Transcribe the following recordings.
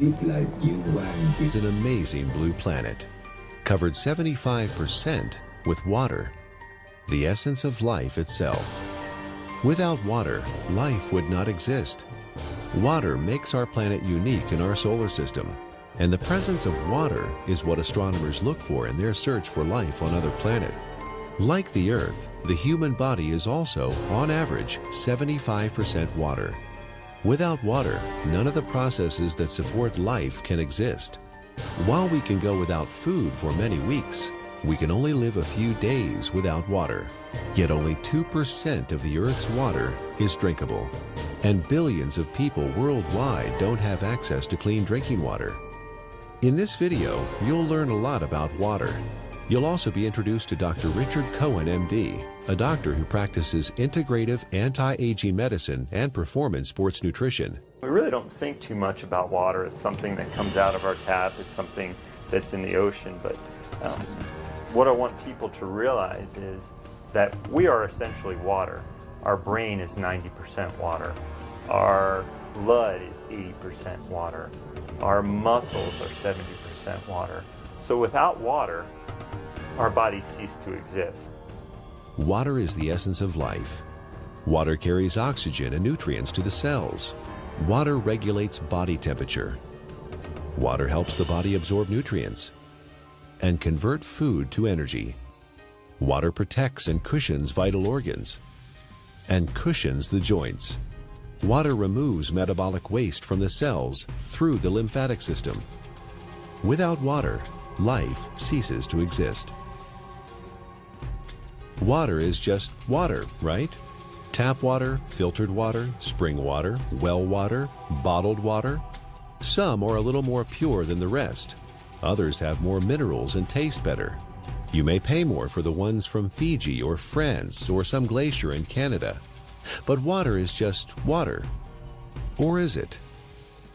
It's like Nguyen. It's an amazing blue planet, covered 75% with water, the essence of life itself. Without water, life would not exist. Water makes our planet unique in our solar system, and the presence of water is what astronomers look for in their search for life on other planets. Like the Earth, the human body is also, on average, 75% water. Without water, none of the processes that support life can exist. While we can go without food for many weeks, we can only live a few days without water. Yet only 2% of the Earth's water is drinkable. And billions of people worldwide don't have access to clean drinking water. In this video, you'll learn a lot about water. You'll also be introduced to Dr. Richard Cohen, MD, a doctor who practices integrative anti-aging medicine and performance sports nutrition. We really don't think too much about water. It's something that comes out of our tap. It's something that's in the ocean. But what I want people to realize is that we are essentially water. Our brain is 90% water. Our blood is 80% water. Our muscles are 70% water. So without water, our bodies cease to exist. Water is the essence of life. Water carries oxygen and nutrients to the cells. Water regulates body temperature. Water helps the body absorb nutrients and convert food to energy. Water protects and cushions vital organs and cushions the joints. Water removes metabolic waste from the cells through the lymphatic system. Without water, life ceases to exist. Water is just water, right? Tap water, filtered water, spring water, well water, bottled water. Some are a little more pure than the rest. Others have more minerals and taste better. You may pay more for the ones from Fiji or France or some glacier in Canada. But water is just water. Or is it?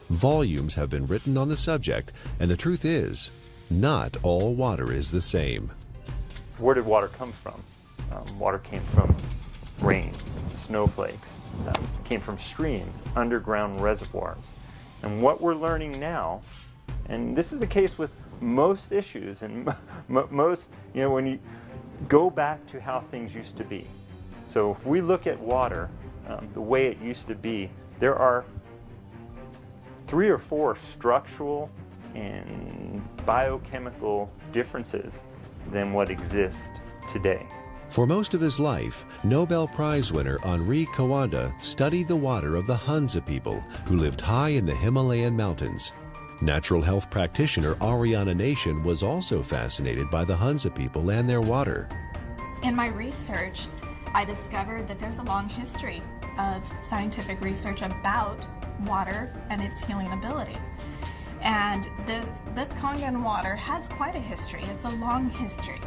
Volumes have been written on the subject, and the truth is, not all water is the same. Where did water come from? Water came from rain, snowflakes, came from streams, underground reservoirs. And what we're learning now, and this is the case with most issues, and most, when you go back to how things used to be. So if we look at water, the way it used to be, there are 3 or 4 structural and biochemical differences than what exists today. For most of his life, Nobel Prize winner Henri Coanda studied the water of the Hunza people who lived high in the Himalayan mountains. Natural health practitioner Ariana Nation was also fascinated by the Hunza people and their water. In my research, I discovered that there's a long history of scientific research about water and its healing ability. And this Kangen water has quite a history. It's a long history.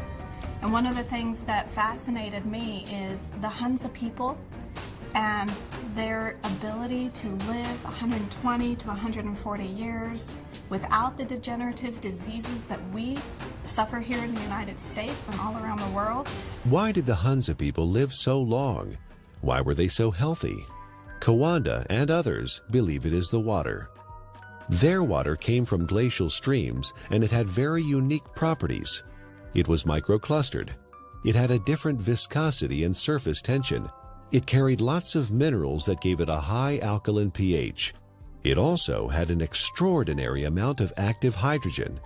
And one of the things that fascinated me is the Hunza people and their ability to live 120 to 140 years without the degenerative diseases that we suffer here in the United States and all around the world. Why did the Hunza people live so long? Why were they so healthy? Coanda and others believe it is the water. Their water came from glacial streams, and it had very unique properties. It was microclustered. It had a different viscosity and surface tension. It carried lots of minerals that gave it a high alkaline pH. It also had an extraordinary amount of active hydrogen.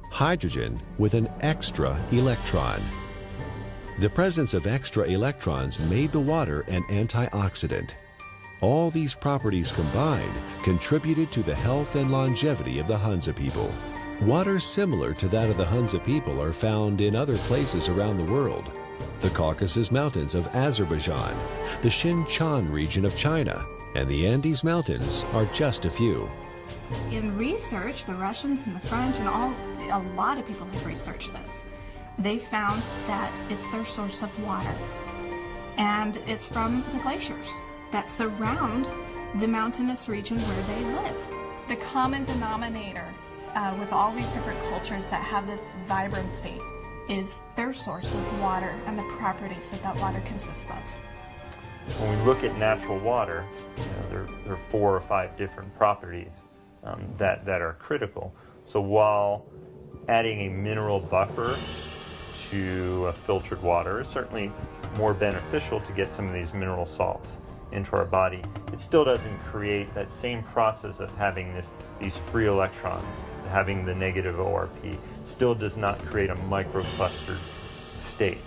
Hydrogen with an extra electron. The presence of extra electrons made the water an antioxidant. All these properties combined contributed to the health and longevity of the Hunza people. Water similar to that of the Hunza people are found in other places around the world. The Caucasus Mountains of Azerbaijan, the Xinjiang region of China, and the Andes Mountains are just a few. In research, the Russians and the French and a lot of people have researched this. They found that it's their source of water. And it's from the glaciers that surround the mountainous region where they live. The common denominator with all these different cultures that have this vibrancy is their source of water and the properties that that water consists of. When we look at natural water, there are 4 or 5 different properties that are critical. So while adding a mineral buffer to filtered water is certainly more beneficial to get some of these mineral salts into our body, it still doesn't create that same process of having these free electrons, having the negative ORP, still does not create a microclustered state.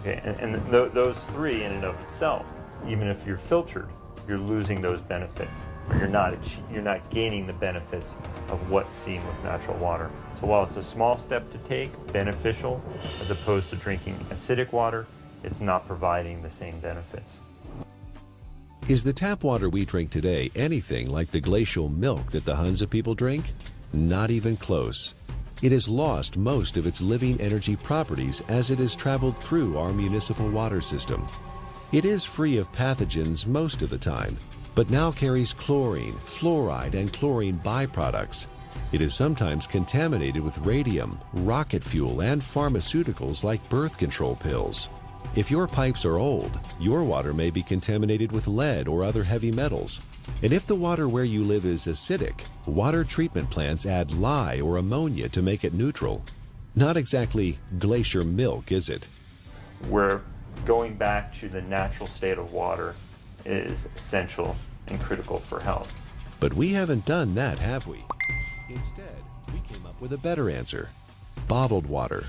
Okay, and those three in and of itself, even if you're filtered, you're losing those benefits, or you're not gaining the benefits of what's seen with natural water. So while it's a small step to take, beneficial, as opposed to drinking acidic water, it's not providing the same benefits. Is the tap water we drink today anything like the glacial milk that the Hunza people drink? Not even close. It has lost most of its living energy properties as it has traveled through our municipal water system. It is free of pathogens most of the time, but now carries chlorine, fluoride, and chlorine byproducts. It is sometimes contaminated with radium, rocket fuel, and pharmaceuticals like birth control pills. If your pipes are old, your water may be contaminated with lead or other heavy metals. And if the water where you live is acidic, water treatment plants add lye or ammonia to make it neutral. Not exactly glacier milk, is it? Where going back to the natural state of water is essential and critical for health. But we haven't done that, have we? Instead, we came up with a better answer: bottled water.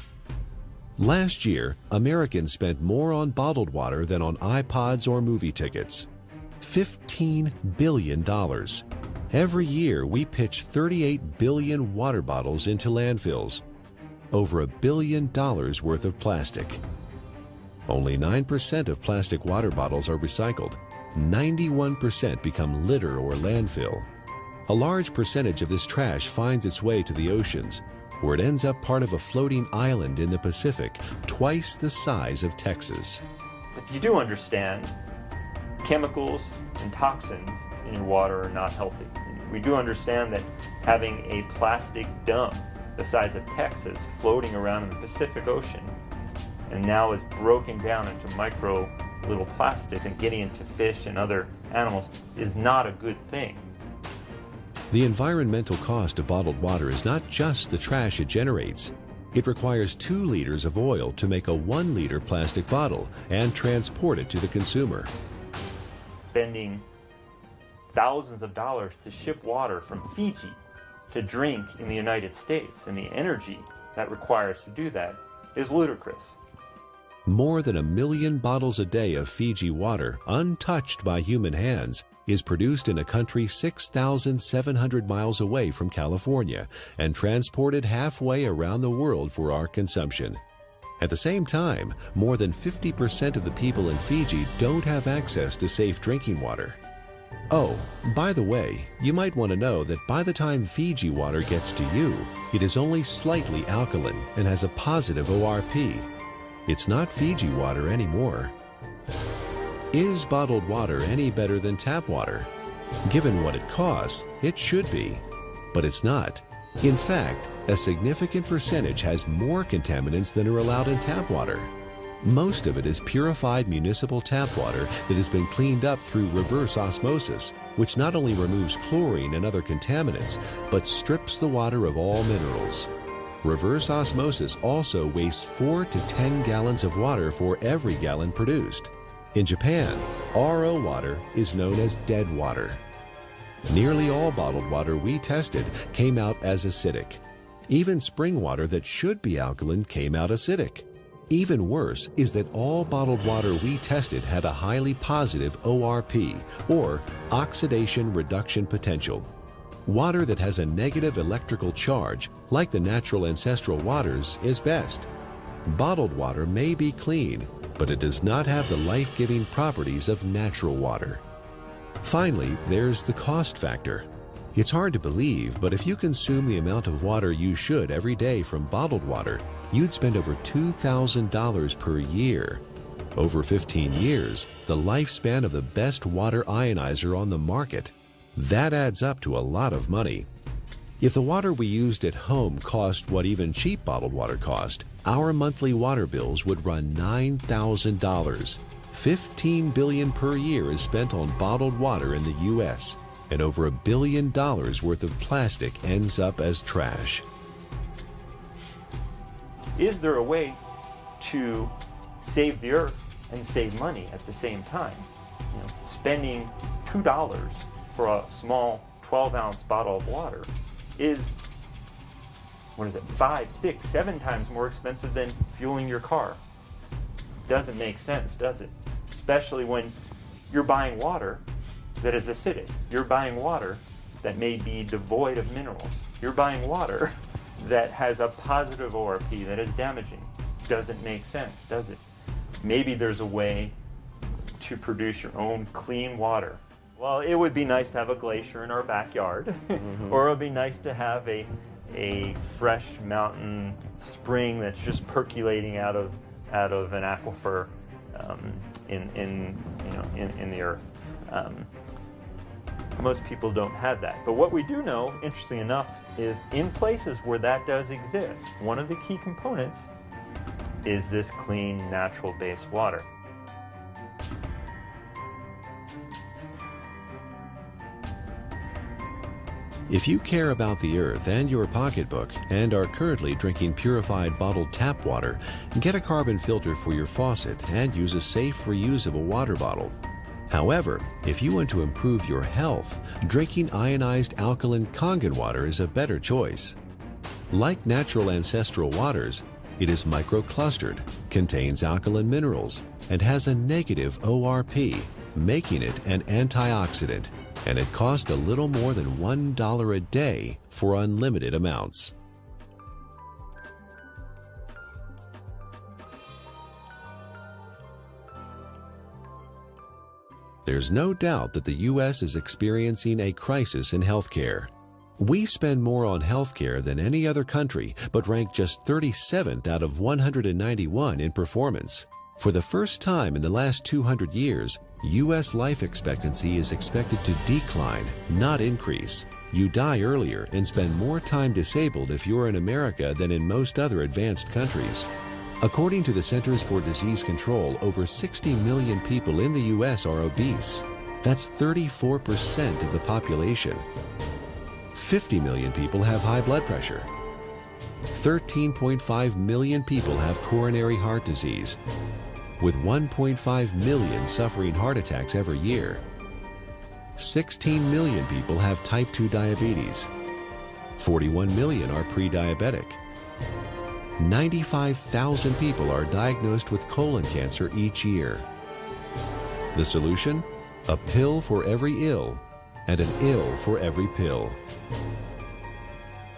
Last year, Americans spent more on bottled water than on iPods or movie tickets. $15 billion. Every year, we pitch 38 billion water bottles into landfills. Over $1 billion worth of plastic. Only 9% of plastic water bottles are recycled. 91% become litter or landfill. A large percentage of this trash finds its way to the oceans, where it ends up part of a floating island in the Pacific, twice the size of Texas. But you do understand chemicals and toxins in your water are not healthy. We do understand that having a plastic dump the size of Texas floating around in the Pacific Ocean and now is broken down into micro little plastics and getting into fish and other animals is not a good thing. The environmental cost of bottled water is not just the trash it generates. It requires 2 liters of oil to make a 1-liter plastic bottle and transport it to the consumer. Spending thousands of dollars to ship water from Fiji to drink in the United States, and the energy that requires to do that is ludicrous. More than 1 million bottles a day of Fiji water, untouched by human hands, is produced in a country 6,700 miles away from California and transported halfway around the world for our consumption. At the same time, more than 50% of the people in Fiji don't have access to safe drinking water. Oh, by the way, you might want to know that by the time Fiji water gets to you, it is only slightly alkaline and has a positive ORP. It's not Fiji water anymore. Is bottled water any better than tap water? Given what it costs, it should be, but it's not. In fact, a significant percentage has more contaminants than are allowed in tap water. Most of it is purified municipal tap water that has been cleaned up through reverse osmosis, which not only removes chlorine and other contaminants, but strips the water of all minerals. Reverse osmosis also wastes 4 to 10 gallons of water for every gallon produced. In Japan, RO water is known as dead water. Nearly all bottled water we tested came out as acidic. Even spring water that should be alkaline came out acidic. Even worse is that all bottled water we tested had a highly positive ORP, or oxidation reduction potential. Water that has a negative electrical charge, like the natural ancestral waters, is best. Bottled water may be clean, but it does not have the life-giving properties of natural water. Finally, there's the cost factor. It's hard to believe, but if you consume the amount of water you should every day from bottled water, you'd spend over $2,000 per year. Over 15 years, the lifespan of the best water ionizer on the market. That adds up to a lot of money. If the water we used at home cost what even cheap bottled water cost, our monthly water bills would run $9,000. $15 billion per year is spent on bottled water in the U.S. and over $1 billion worth of plastic ends up as trash. Is there a way to save the earth and save money at the same time? You know, spending $2 for a small 12-ounce bottle of water is, what is it, 5, 6, 7 times more expensive than fueling your car. Doesn't make sense, does it? Especially when you're buying water that is acidic. You're buying water that may be devoid of minerals. You're buying water that has a positive ORP that is damaging. Doesn't make sense, does it? Maybe there's a way to produce your own clean water. Well, it would be nice to have a glacier in our backyard, or it would be nice to have a fresh mountain spring that's just percolating out of an aquifer in the earth. Most people don't have that. But what we do know, interestingly enough, is in places where that does exist, one of the key components is this clean, natural-based water. If you care about the earth and your pocketbook and are currently drinking purified bottled tap water, get a carbon filter for your faucet and use a safe, reusable water bottle. However, if you want to improve your health, drinking ionized alkaline Kangen water is a better choice. Like natural ancestral waters, it is microclustered, contains alkaline minerals, and has a negative ORP, making it an antioxidant, and it costs a little more than $1 a day for unlimited amounts. There's no doubt that the U.S. is experiencing a crisis in healthcare. We spend more on healthcare than any other country, but rank just 37th out of 191 in performance. For the first time in the last 200 years, U.S. life expectancy is expected to decline, not increase. You die earlier and spend more time disabled if you're in America than in most other advanced countries. According to the Centers for Disease Control, over 60 million people in the U.S. are obese. That's 34% of the population. 50 million people have high blood pressure. 13.5 million people have coronary heart disease, with 1.5 million suffering heart attacks every year. 16 million people have type 2 diabetes. 41 million are pre-diabetic. 95,000 people are diagnosed with colon cancer each year. The solution? A pill for every ill and an ill for every pill.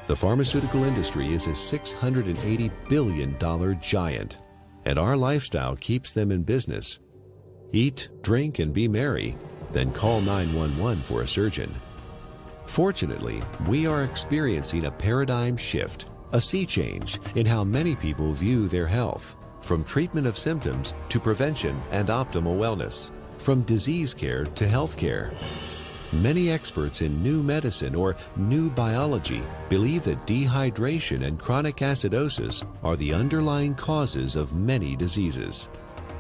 The pharmaceutical industry is a $680 billion giant, and our lifestyle keeps them in business. Eat, drink, and be merry, then call 911 for a surgeon. Fortunately, we are experiencing a paradigm shift, a sea change in how many people view their health, from treatment of symptoms to prevention and optimal wellness, from disease care to health care. Many experts in new medicine or new biology believe that dehydration and chronic acidosis are the underlying causes of many diseases.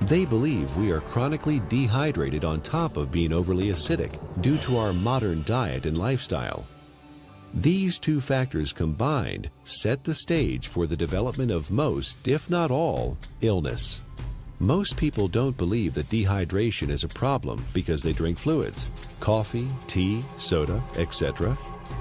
They believe we are chronically dehydrated on top of being overly acidic due to our modern diet and lifestyle. These two factors combined set the stage for the development of most, if not all, illness. Most people don't believe that dehydration is a problem because they drink fluids, coffee, tea, soda, etc.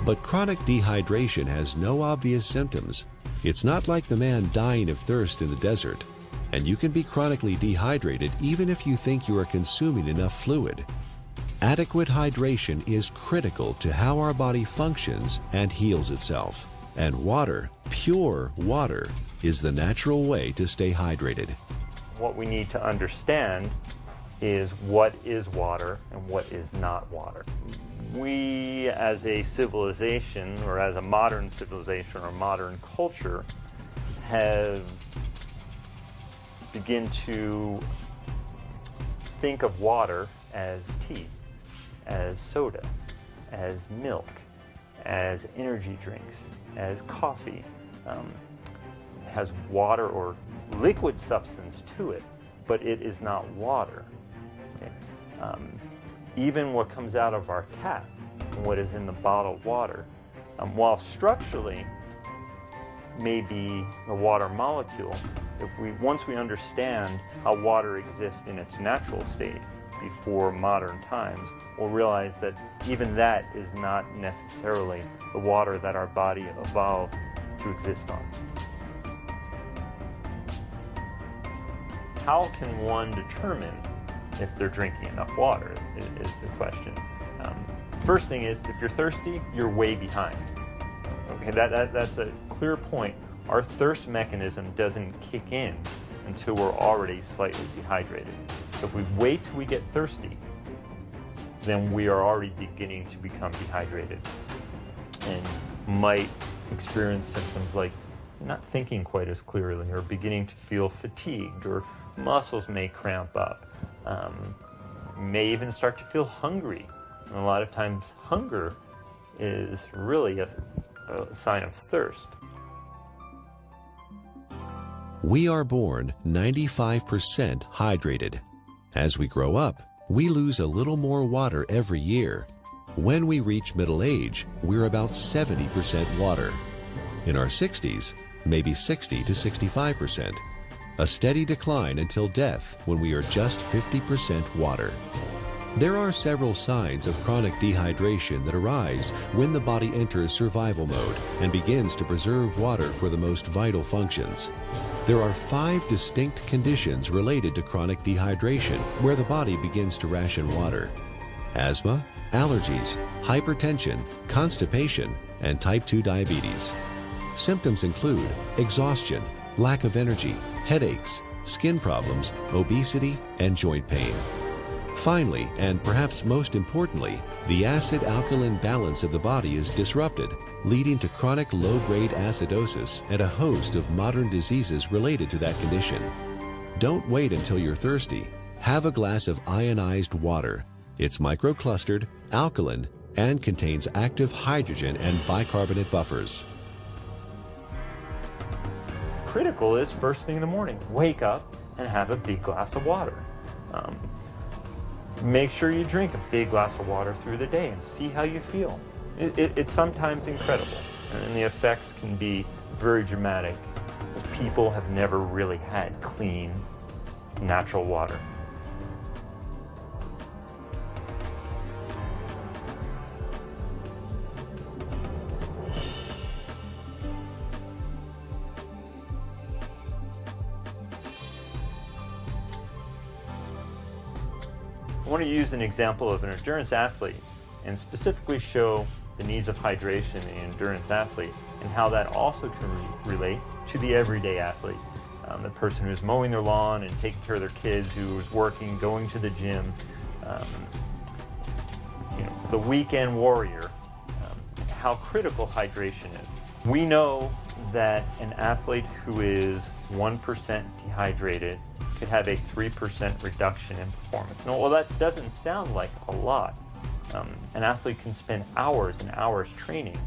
But chronic dehydration has no obvious symptoms. It's not like the man dying of thirst in the desert. And you can be chronically dehydrated even if you think you are consuming enough fluid. Adequate hydration is critical to how our body functions and heals itself. And water, pure water, is the natural way to stay hydrated. What we need to understand is what is water and what is not water. We as a civilization, or as a modern civilization or modern culture, have begun to think of water as tea, as soda, as milk, as energy drinks, as coffee. Has water or liquid substance to it, but it is not water. Okay? Even what comes out of our tap and what is in the bottled water. While structurally may be a water molecule, once we understand how water exists in its natural state before modern times, we'll realize that even that is not necessarily the water that our body evolved to exist on. How can one determine if they're drinking enough water is the question. First thing is, if you're thirsty, you're way behind. Okay, that's a clear point. Our thirst mechanism doesn't kick in until we're already slightly dehydrated. So if we wait till we get thirsty, then we are already beginning to become dehydrated and might experience symptoms like not thinking quite as clearly, or beginning to feel fatigued, or muscles may cramp up. May even start to feel hungry. And a lot of times hunger is really a sign of thirst. We are born 95% hydrated. As we grow up, we lose a little more water every year. When we reach middle age, we're about 70% water. In our 60s, maybe 60 to 65%. A steady decline until death when we are just 50% water. There are several signs of chronic dehydration that arise when the body enters survival mode and begins to preserve water for the most vital functions. There are 5 distinct conditions related to chronic dehydration where the body begins to ration water: asthma, allergies, hypertension, constipation, and type 2 diabetes. Symptoms include exhaustion, lack of energy, headaches, skin problems, obesity, and joint pain. Finally, and perhaps most importantly, the acid-alkaline balance of the body is disrupted, leading to chronic low-grade acidosis and a host of modern diseases related to that condition. Don't wait until you're thirsty. Have a glass of ionized water. It's microclustered, alkaline, and contains active hydrogen and bicarbonate buffers. Critical is first thing in the morning. Wake up and have a big glass of water. Make sure you drink a big glass of water through the day and see how you feel. It's sometimes incredible, and the effects can be very dramatic. People have never really had clean, natural water. I want to use an example of an endurance athlete and specifically show the needs of hydration in an endurance athlete and how that also can relate to the everyday athlete. The person who's mowing their lawn and taking care of their kids, who is working, going to the gym, the weekend warrior, how critical hydration is. We know that an athlete who is 1% dehydrated could have a 3% reduction in performance. Now, well, that doesn't sound like a lot. An athlete can spend hours and hours training.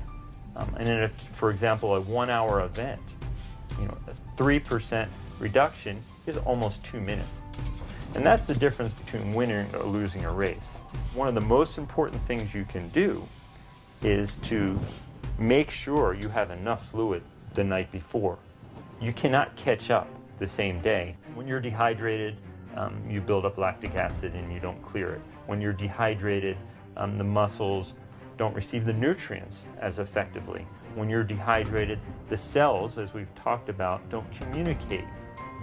And in for example, a 1-hour event, a 3% reduction is almost 2 minutes. And that's the difference between winning or losing a race. One of the most important things you can do is to make sure you have enough fluid the night before. You cannot catch up the same day. When you're dehydrated, you build up lactic acid and you don't clear it. When you're dehydrated, the muscles don't receive the nutrients as effectively. When you're dehydrated, the cells, as we've talked about, don't communicate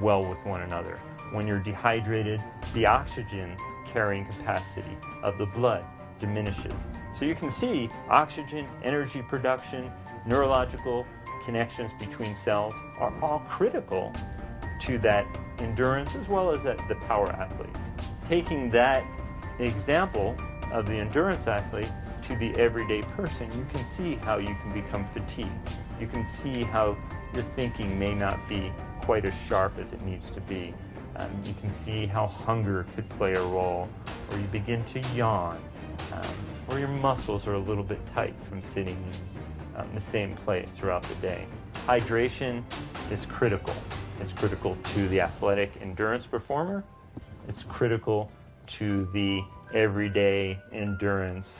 well with one another. When you're dehydrated, the oxygen carrying capacity of the blood diminishes. So you can see oxygen, energy production, neurological connections between cells are all critical to that endurance as well as the power athlete. Taking that example of the endurance athlete to the everyday person, you can see how you can become fatigued. You can see how your thinking may not be quite as sharp as it needs to be. You can see how hunger could play a role, or you begin to yawn, or your muscles are a little bit tight from sitting in the same place throughout the day. Hydration is critical. It's critical to the athletic endurance performer. It's critical to the everyday endurance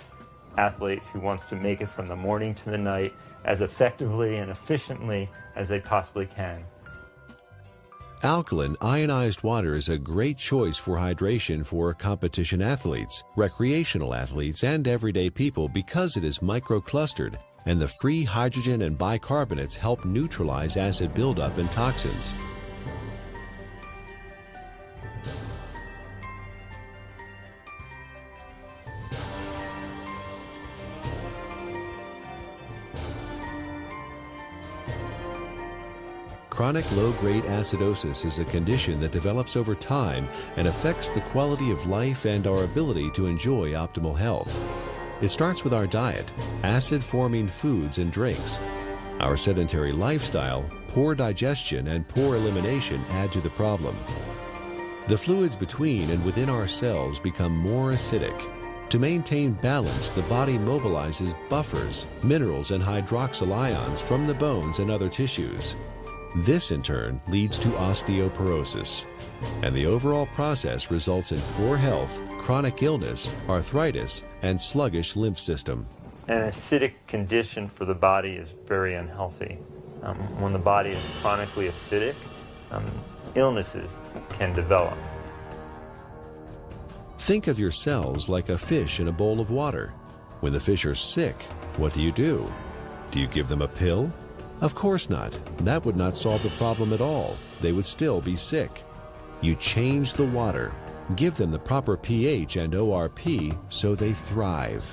athlete who wants to make it from the morning to the night as effectively and efficiently as they possibly can. Alkaline ionized water is a great choice for hydration for competition athletes, recreational athletes, and everyday people because it is microclustered, and the free hydrogen and bicarbonates help neutralize acid buildup and toxins. Chronic low-grade acidosis is a condition that develops over time and affects the quality of life and our ability to enjoy optimal health. It starts with our diet, acid-forming foods and drinks. Our sedentary lifestyle, poor digestion, and poor elimination add to the problem. The fluids between and within our cells become more acidic. To maintain balance, the body mobilizes buffers, minerals, and hydroxyl ions from the bones and other tissues. This, in turn, leads to osteoporosis, and the overall process results in poor health, chronic illness, arthritis, and sluggish lymph system. An acidic condition for the body is very unhealthy. When the body is chronically acidic, illnesses can develop. Think of your cells like a fish in a bowl of water. When the fish are sick, what do? Do you give them a pill? Of course not. That would not solve the problem at all. They would still be sick. You change the water. Give them the proper pH and ORP so they thrive.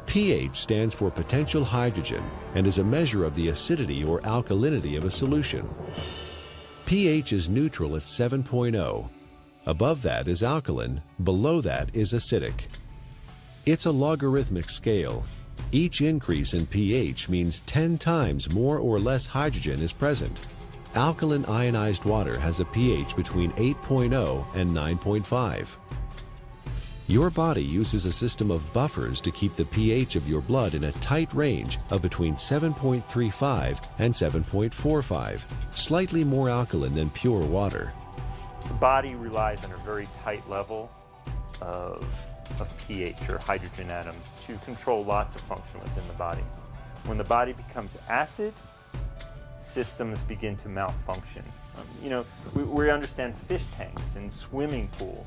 pH stands for potential hydrogen and is a measure of the acidity or alkalinity of a solution. pH is neutral at 7.0. Above that is alkaline, below that is acidic. It's a logarithmic scale. Each increase in pH means 10 times more or less hydrogen is present. Alkaline ionized water has a pH between 8.0 and 9.5. Your body uses a system of buffers to keep the pH of your blood in a tight range of between 7.35 and 7.45, slightly more alkaline than pure water. The body relies on a very tight level of pH, or hydrogen atoms, to control lots of function within the body. When the body becomes acid, systems begin to malfunction. We understand fish tanks and swimming pools.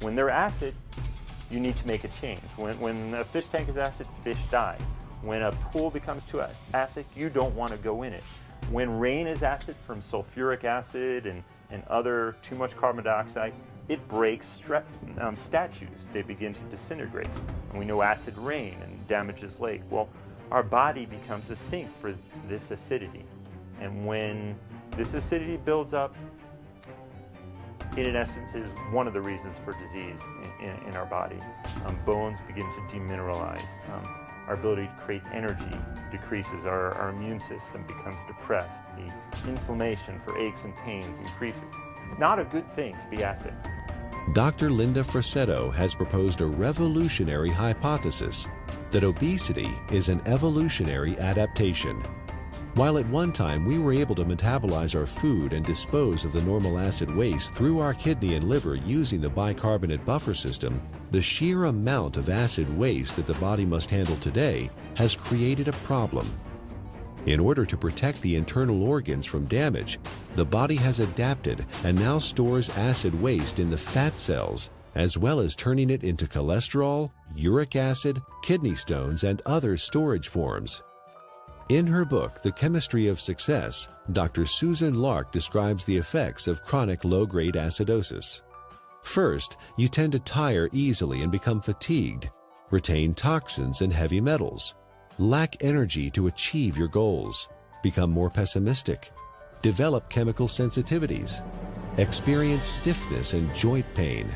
When they're acid, you need to make a change. When a fish tank is acid, fish die. When a pool becomes too acid, you don't want to go in it. When rain is acid from sulfuric acid and other too much carbon dioxide, it breaks statues. They begin to disintegrate. And we know acid rain and damages lake. Well, our body becomes a sink for this acidity. And when this acidity builds up, it in essence is one of the reasons for disease in our body. Bones begin to demineralize. Our ability to create energy decreases. Our immune system becomes depressed. The inflammation for aches and pains increases. Not a good thing to be acid. Dr. Linda Frassetto has proposed a revolutionary hypothesis that obesity is an evolutionary adaptation. While at one time we were able to metabolize our food and dispose of the normal acid waste through our kidney and liver using the bicarbonate buffer system, the sheer amount of acid waste that the body must handle today has created a problem. In order to protect the internal organs from damage, the body has adapted and now stores acid waste in the fat cells, as well as turning it into cholesterol, uric acid, kidney stones, and other storage forms. In her book, The Chemistry of Success, Dr. Susan Lark describes the effects of chronic low-grade acidosis. First, you tend to tire easily and become fatigued, retain toxins and heavy metals, lack energy to achieve your goals, become more pessimistic, develop chemical sensitivities, experience stiffness and joint pain,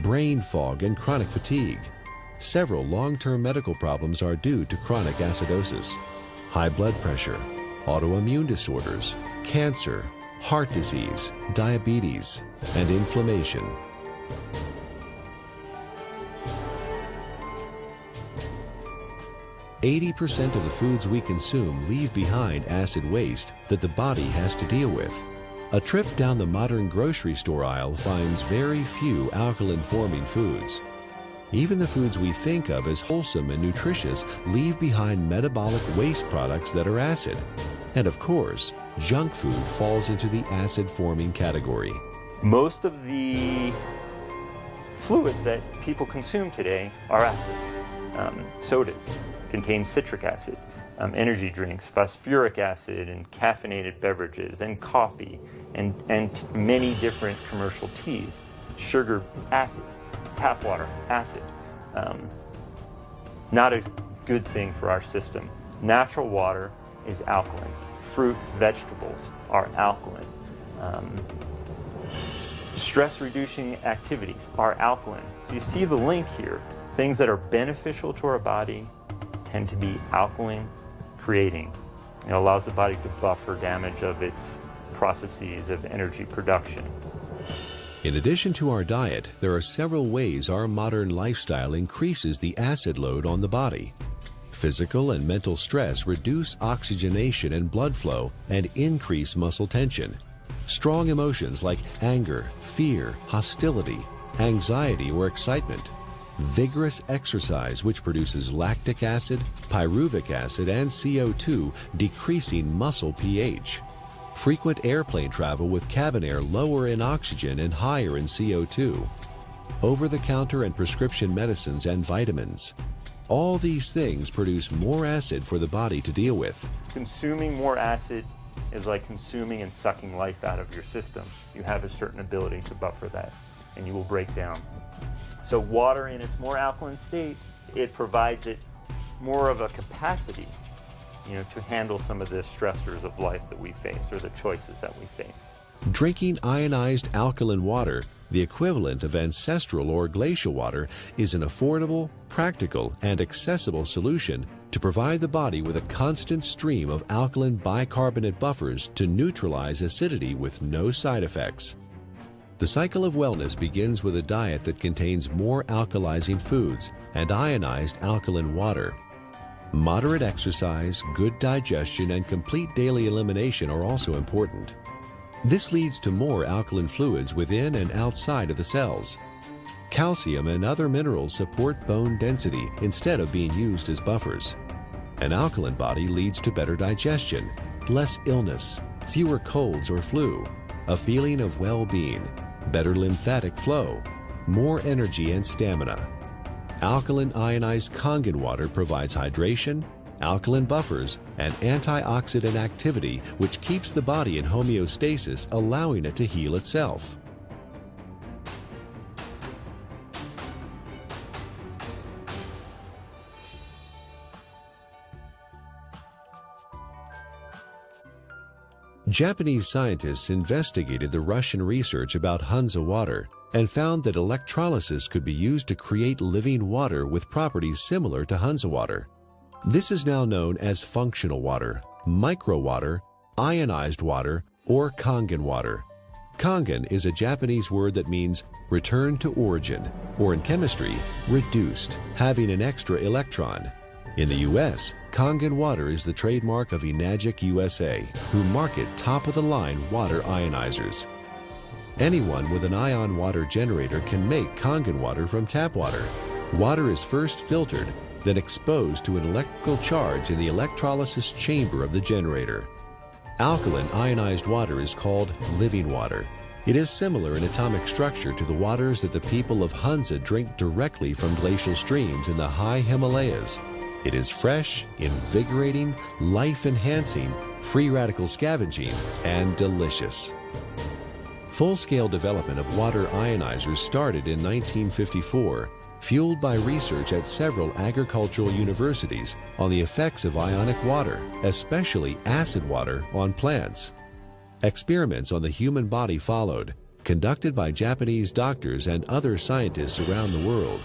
brain fog, and chronic fatigue. Several long-term medical problems are due to chronic acidosis: high blood pressure, autoimmune disorders, cancer, heart disease, diabetes, and inflammation. "80% of the foods we consume leave behind acid waste that the body has to deal with. A trip down the modern grocery store aisle finds very few alkaline-forming foods. Even the foods we think of as wholesome and nutritious leave behind metabolic waste products that are acid. And of course, junk food falls into the acid-forming category. Most of the fluids that people consume today are acid. Sodas contain citric acid, energy drinks, phosphoric acid, and caffeinated beverages, and coffee, and many different commercial teas. Sugar, acid. Tap water, acid. Not a good thing for our system. Natural water is alkaline. Fruits, vegetables are alkaline. Stress-reducing activities are alkaline. So you see the link here. Things that are beneficial to our body tend to be alkaline creating. It allows the body to buffer damage of its processes of energy production. In addition to our diet, there are several ways our modern lifestyle increases the acid load on the body. Physical and mental stress reduce oxygenation and blood flow and increase muscle tension. Strong emotions like anger, fear, hostility, anxiety, or excitement. Vigorous exercise, which produces lactic acid, pyruvic acid, and CO2, decreasing muscle pH. Frequent airplane travel with cabin air lower in oxygen and higher in CO2. Over-the-counter and prescription medicines and vitamins. All these things produce more acid for the body to deal with. Consuming more acid is like consuming and sucking life out of your system. You have a certain ability to buffer that, and you will break down. So water in its more alkaline state, it provides it more of a capacity, to handle some of the stressors of life that we face, or the choices that we face. Drinking ionized alkaline water, the equivalent of ancestral or glacial water, is an affordable, practical, and accessible solution to provide the body with a constant stream of alkaline bicarbonate buffers to neutralize acidity with no side effects. The cycle of wellness begins with a diet that contains more alkalizing foods and ionized alkaline water. Moderate exercise, good digestion, and complete daily elimination are also important. This leads to more alkaline fluids within and outside of the cells. Calcium and other minerals support bone density instead of being used as buffers. An alkaline body leads to better digestion, less illness, fewer colds or flu, a feeling of well-being, better lymphatic flow, more energy and stamina. Alkaline ionized Kangen water provides hydration, alkaline buffers, and antioxidant activity, which keeps the body in homeostasis, allowing it to heal itself. Japanese scientists investigated the Russian research about Hunza water and found that electrolysis could be used to create living water with properties similar to Hunza water. This is now known as functional water, micro water, ionized water, or Kangen water. Kangen is a Japanese word that means return to origin, or in chemistry, reduced, having an extra electron. In the U.S., Kangen water is the trademark of Enagic USA, who market top-of-the-line water ionizers. Anyone with an ion water generator can make Kangen water from tap water. Water is first filtered, then exposed to an electrical charge in the electrolysis chamber of the generator. Alkaline ionized water is called living water. It is similar in atomic structure to the waters that the people of Hunza drink directly from glacial streams in the high Himalayas. It is fresh, invigorating, life-enhancing, free radical scavenging, and delicious. Full-scale development of water ionizers started in 1954, fueled by research at several agricultural universities on the effects of ionic water, especially acid water, on plants. Experiments on the human body followed, conducted by Japanese doctors and other scientists around the world.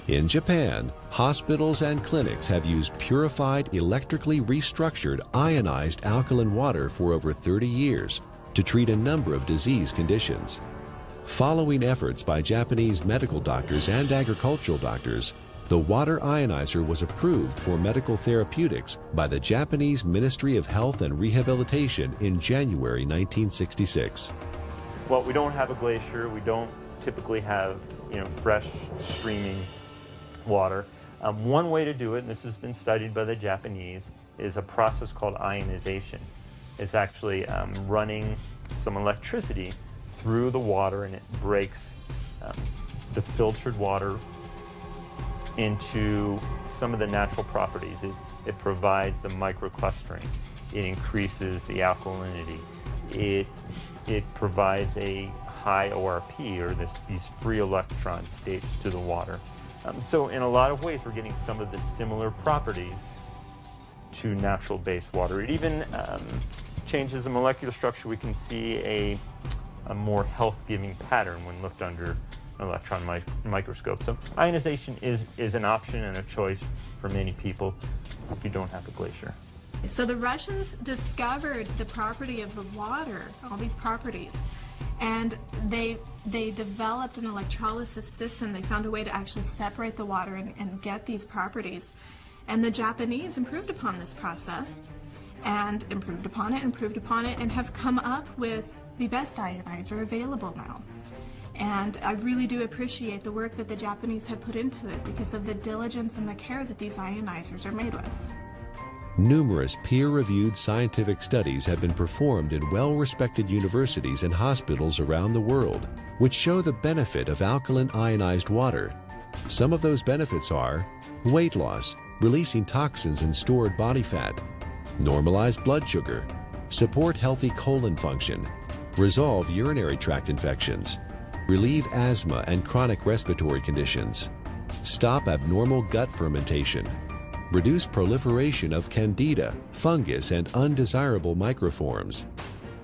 In Japan, hospitals and clinics have used purified, electrically restructured, ionized alkaline water for over 30 years to treat a number of disease conditions. Following efforts by Japanese medical doctors and agricultural doctors, the water ionizer was approved for medical therapeutics by the Japanese Ministry of Health and Rehabilitation in January 1966. Well, we don't have a glacier, we don't typically have, fresh streaming water. One way to do it, and this has been studied by the Japanese, is a process called ionization. It's actually running some electricity through the water, and it breaks the filtered water into some of the natural properties. It provides the microclustering. It increases the alkalinity. It provides a high ORP, or these free electron states, to the water. So in a lot of ways, we're getting some of the similar properties to natural base water. It even changes the molecular structure. We can see a more health-giving pattern when looked under an electron microscope. So ionization is an option and a choice for many people if you don't have a glacier. So the Russians discovered the property of the water, all these properties, and they developed an electrolysis system. They found a way to actually separate the water and get these properties. And the Japanese improved upon this process and improved upon it, and have come up with the best ionizer available now. And I really do appreciate the work that the Japanese have put into it because of the diligence and the care that these ionizers are made with. Numerous peer-reviewed scientific studies have been performed in well-respected universities and hospitals around the world, which show the benefit of alkaline ionized water. Some of those benefits are weight loss, releasing toxins and stored body fat, normalize blood sugar, support healthy colon function, resolve urinary tract infections, relieve asthma and chronic respiratory conditions, stop abnormal gut fermentation, reduce proliferation of candida, fungus, and undesirable microforms,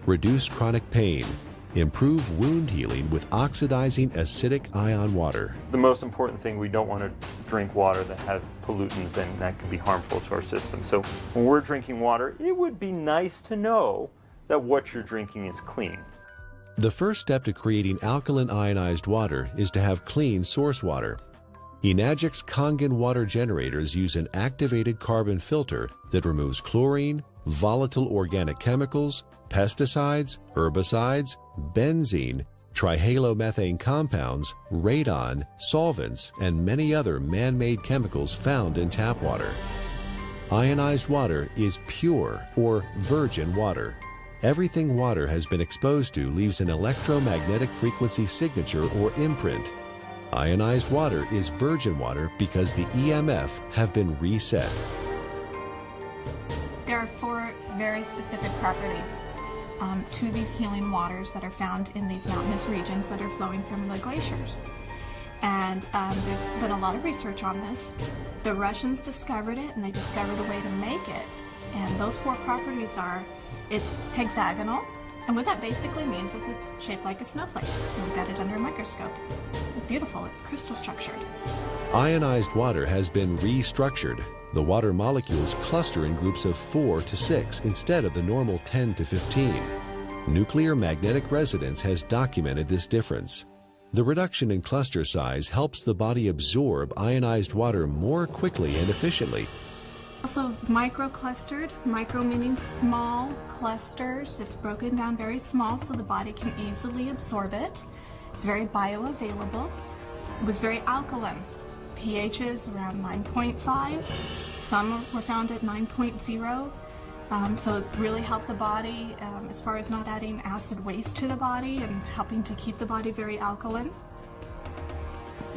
reduce chronic pain, improve wound healing with oxidizing acidic ion water. The most important thing, we don't want to drink water that has pollutants, and that can be harmful to our system. So when we're drinking water, it would be nice to know that what you're drinking is clean. The first step to creating alkaline ionized water is to have clean source water. Enagic's Kangen water generators use an activated carbon filter that removes chlorine, volatile organic chemicals, pesticides, herbicides, benzene, trihalomethane compounds, radon, solvents, and many other man-made chemicals found in tap water. Ionized water is pure or virgin water. Everything water has been exposed to leaves an electromagnetic frequency signature or imprint. Ionized water is virgin water because the EMF have been reset. There are 4 very specific properties to these healing waters that are found in these mountainous regions that are flowing from the glaciers. And there's been a lot of research on this. The Russians discovered it, and they discovered a way to make it. And those 4 properties are, it's hexagonal, and what that basically means is it's shaped like a snowflake. Look at it under a microscope. It's beautiful, it's crystal structured. Ionized water has been restructured. The water molecules cluster in groups of 4 to 6 instead of the normal 10 to 15. Nuclear magnetic resonance has documented this difference. The reduction in cluster size helps the body absorb ionized water more quickly and efficiently. Also micro-clustered, micro meaning small clusters. It's broken down very small so the body can easily absorb it. It's very bioavailable. It was very alkaline. pHs around 9.5. Some were found at 9.0. So it really helped the body as far as not adding acid waste to the body and helping to keep the body very alkaline.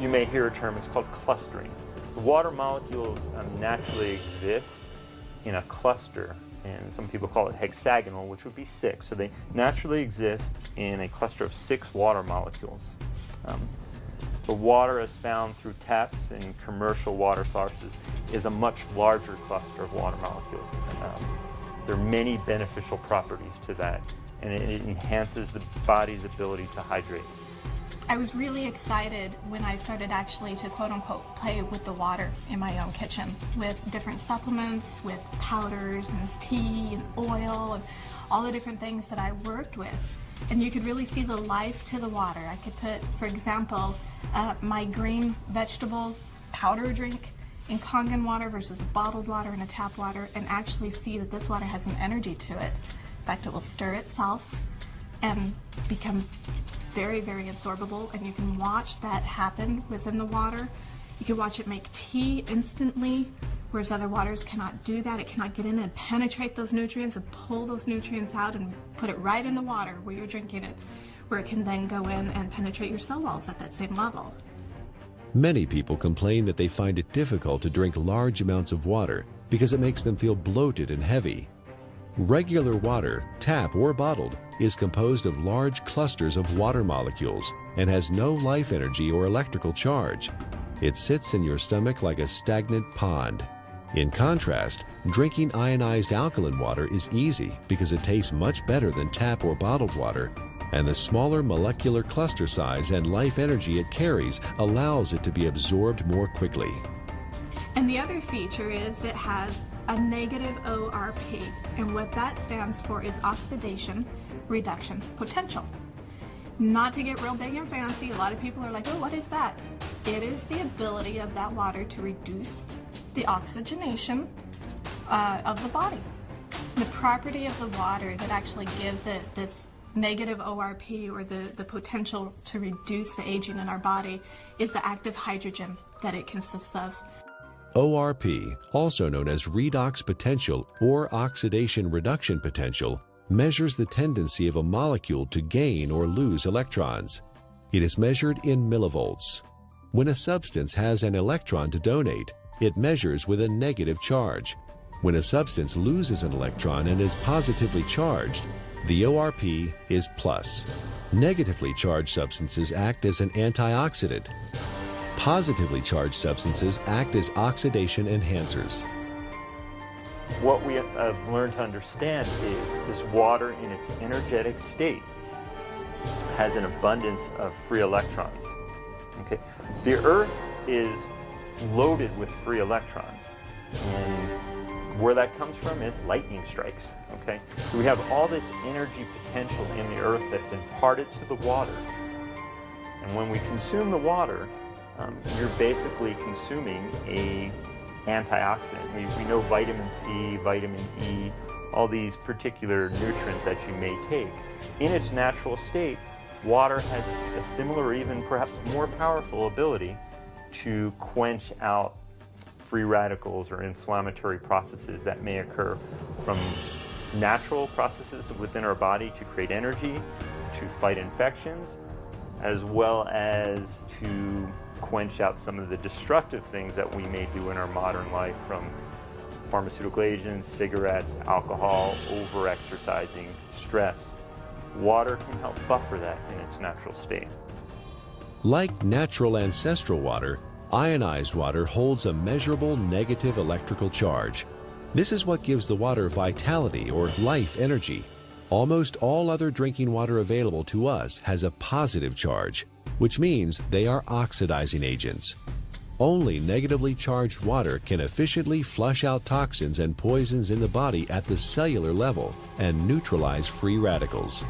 You may hear a term, it's called clustering. The water molecules naturally exist in a cluster, and some people call it hexagonal, which would be 6. So they naturally exist in a cluster of 6 water molecules. The water as found through taps and commercial water sources is a much larger cluster of water molecules. There are many beneficial properties to that, and it enhances the body's ability to hydrate. I was really excited when I started actually to quote-unquote play with the water in my own kitchen with different supplements, with powders and tea and oil and all the different things that I worked with. And you could really see the life to the water. I could put, for example, my green vegetable powder drink in Kangen water versus bottled water and a tap water, and actually see that this water has an energy to it. In fact, it will stir itself and become very, very absorbable, and you can watch that happen within the water. You can watch it make tea instantly, whereas other waters cannot do that. It cannot get in and penetrate those nutrients and pull those nutrients out and put it right in the water where you're drinking it, where it can then go in and penetrate your cell walls at that same level. Many people complain that they find it difficult to drink large amounts of water because it makes them feel bloated and heavy. Regular water, tap or bottled, is composed of large clusters of water molecules and has no life energy or electrical charge. It sits in your stomach like a stagnant pond. In contrast, drinking ionized alkaline water is easy because it tastes much better than tap or bottled water, and the smaller molecular cluster size and life energy it carries allows it to be absorbed more quickly. And the other feature is it has a negative ORP, and what that stands for is oxidation reduction potential. Not to get real big and fancy, a lot of people are like, oh, what is that? It is the ability of that water to reduce the oxygenation of the body. The property of the water that actually gives it this negative ORP, or the potential to reduce the aging in our body, is the active hydrogen that it consists of. ORP, also known as redox potential or oxidation reduction potential, measures the tendency of a molecule to gain or lose electrons. It is measured in millivolts. When a substance has an electron to donate, it measures with a negative charge. When a substance loses an electron and is positively charged, the ORP is plus. Negatively charged substances act as an antioxidant. Positively charged substances act as oxidation enhancers. What we have learned to understand is this water in its energetic state has an abundance of free electrons. Okay? The Earth is loaded with free electrons, and where that comes from is lightning strikes. Okay? So we have all this energy potential in the Earth that's imparted to the water, and when we consume the water, you're basically consuming a antioxidant. We know vitamin C, vitamin E, all these particular nutrients that you may take. In its natural state, water has a similar, even perhaps more powerful ability to quench out free radicals or inflammatory processes that may occur from natural processes within our body to create energy, to fight infections, as well as to quench out some of the destructive things that we may do in our modern life, from pharmaceutical agents, cigarettes, alcohol, over-exercising, stress. Water can help buffer that in its natural state. Like natural ancestral water, ionized water holds a measurable negative electrical charge. This is what gives the water vitality or life energy. Almost all other drinking water available to us has a positive charge, which means they are oxidizing agents. Only negatively charged water can efficiently flush out toxins and poisons in the body at the cellular level and neutralize free radicals.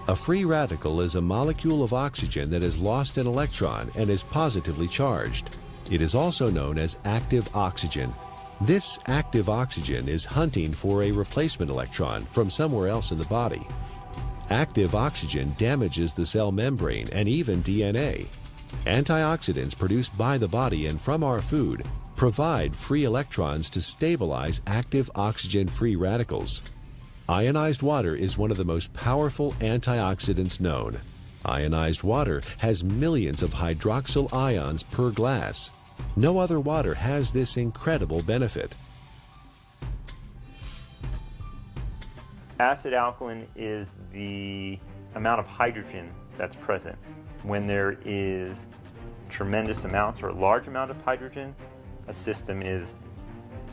A free radical is a molecule of oxygen that has lost an electron and is positively charged. It is also known as active oxygen. This active oxygen is hunting for a replacement electron from somewhere else in the body. Active oxygen damages the cell membrane and even DNA. Antioxidants produced by the body and from our food provide free electrons to stabilize active oxygen-free radicals. Ionized water is one of the most powerful antioxidants known. Ionized water has millions of hydroxyl ions per glass. No other water has this incredible benefit. Acid alkaline is the amount of hydrogen that's present. When there is tremendous amounts or a large amount of hydrogen, a system is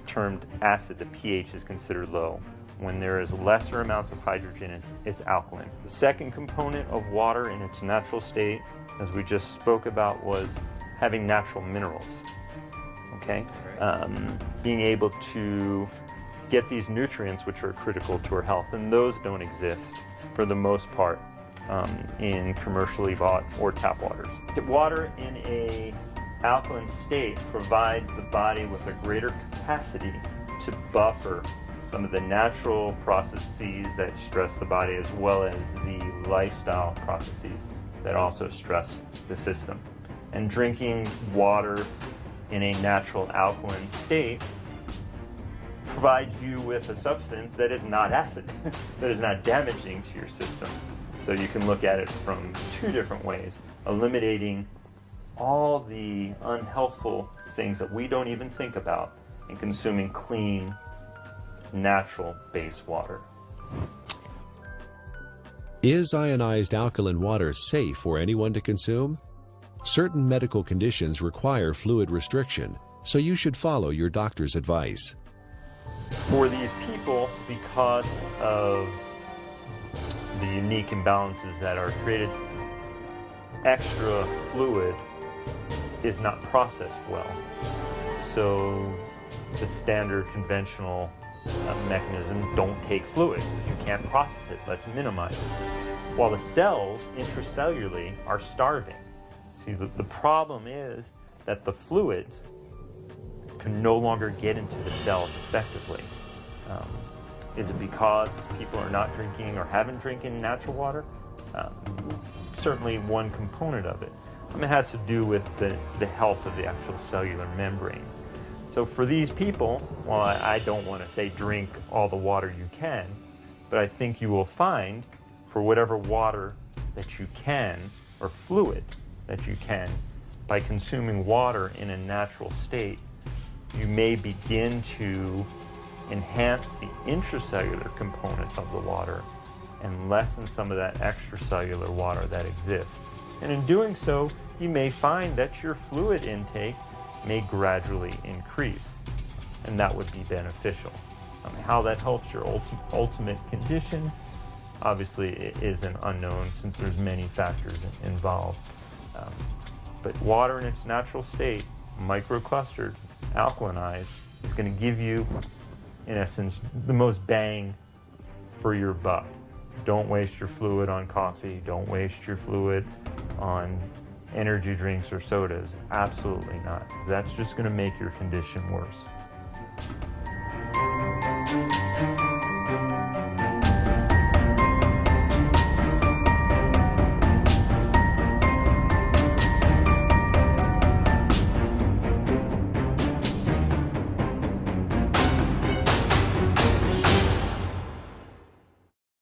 termed acid. The pH is considered low. When there is lesser amounts of hydrogen, it's alkaline. The second component of water in its natural state, as we just spoke about, was having natural minerals. Okay? Being able to get these nutrients which are critical to our health, and those don't exist for the most part in commercially bought or tap waters. Water in a alkaline state provides the body with a greater capacity to buffer some of the natural processes that stress the body, as well as the lifestyle processes that also stress the system. And drinking water in a natural alkaline state provides you with a substance that is not acid, that is not damaging to your system. So you can look at it from two different ways, eliminating all the unhealthful things that we don't even think about and consuming clean, natural base water. Is ionized alkaline water safe for anyone to consume? Certain medical conditions require fluid restriction, so you should follow your doctor's advice. For these people, because of the unique imbalances that are created, extra fluid is not processed well. So the standard conventional mechanisms don't take fluid. You can't process it. Let's minimize it. While the cells intracellularly are starving. See, the problem is that the fluids can no longer get into the cells effectively. Is it because people are not drinking or haven't drinking natural water? Certainly one component of it. It has to do with the health of the actual cellular membrane. So for these people, while I don't want to say drink all the water you can, but I think you will find for whatever water that you can, or fluid that you can, by consuming water in a natural state, you may begin to enhance the intracellular component of the water and lessen some of that extracellular water that exists. And in doing so, you may find that your fluid intake may gradually increase, and that would be beneficial. How that helps your ultimate condition, obviously it is an unknown since there's many factors involved. But water in its natural state, microclustered, alkalinized, is going to give you, in essence, the most bang for your buck. Don't waste your fluid on coffee. Don't waste your fluid on energy drinks or sodas. Absolutely not. That's just going to make your condition worse.